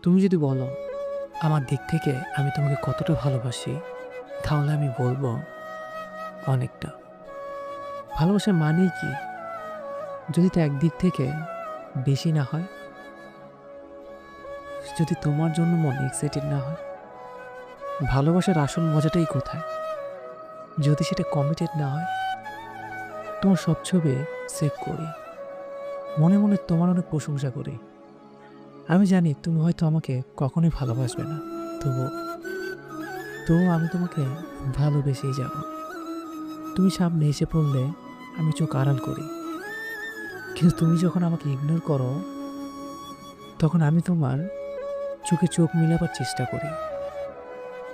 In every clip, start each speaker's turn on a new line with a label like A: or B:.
A: তুমি যদি বলো আমার দিক থেকে আমি তোমাকে কতটা ভালোবাসি, তাহলে আমি বলবো অনেকটা। ভালোবাসার মানেই কি? যদি তা একদিক থেকে বেশি না হয়, যদি তোমার জন্য মন এক্সাইটেড না হয়, ভালোবাসার আসল মজাটাই কোথায়? যদি সেটা কমিটেড না হয়, তোমার সব ছবি সেভ করি, মনে মনে তোমার অনেক প্রশংসা করি। আমি জানি তুমি হয়তো আমাকে কখনোই ভালোবাসবে না, তবুও আমি তোমাকে ভালোবেসেই যাব। তুমি সামনে এসে পড়লে আমি চোখ আড়াল করি, কিন্তু তুমি যখন আমাকে ইগনোর করো, তখন আমি তোমার চোখে চোখ মিলাবার চেষ্টা করি।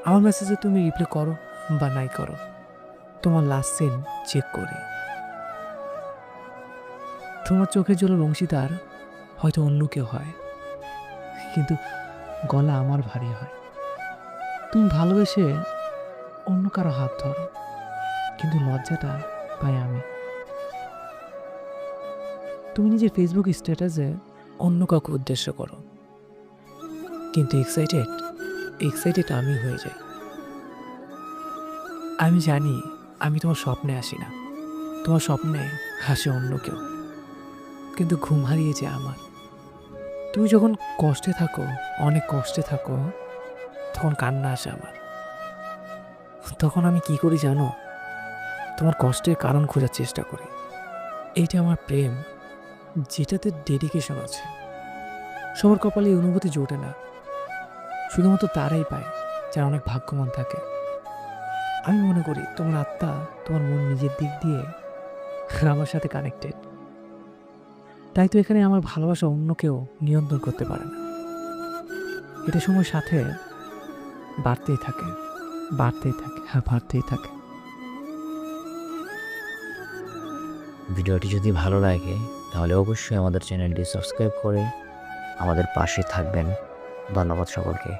A: আমার মেসেজে তুমি রিপ্লাই করো বা নাই করো, তোমার লাস্ট সিন চেক করি। তোমার চোখের জলের অংশীদার হয়তো অন্য কেউ হয়, কিন্তু গলা আমার ভারী হয়। তুমি ভালোবেসে অন্য কারো হাত ধরো, কিন্তু লজ্জাটা পাই আমি। তুমি নিজের ফেসবুক স্ট্যাটাসে অন্য কাউকে উদ্দেশ্য করো, কিন্তু এক্সাইটেড আমি হয়ে যাই। আমি জানি আমি তোমার স্বপ্নে আসি না, তোমার স্বপ্নে হাসে অন্য কেউ, কিন্তু ঘুম হারিয়ে যায় আমার। তুমি যখন কষ্টে থাকো, অনেক কষ্টে থাকো, তখন কান্না আসে আমার। তখন আমি কি করি জানো? তোমার কষ্টের কারণ খোঁজার চেষ্টা করি। এইটা আমার প্রেম, যেটাতে ডেডিকেশন আছে। সবার কপালে এই অনুভূতি জোটে না, শুধুমাত্র তারাই পায় যারা অনেক ভাগ্যবান থাকে। আমি মনে করি তোমার আত্মা, তোমার মন নিজের দিক দিয়ে আমার সাথে কানেক্টেড। তাই তো এখানে আমার ভালোবাসা অন্য কেউ নিয়ন্ত্রণ করতে পারে না। এটা সময়ের সাথে বাড়তেই থাকে, বাড়তেই থাকে।
B: ভিডিওটি যদি ভালো লাগে তাহলে অবশ্যই আমাদের চ্যানেলটি সাবস্ক্রাইব করে আমাদের পাশে থাকবেন। ধন্যবাদ সকলকে।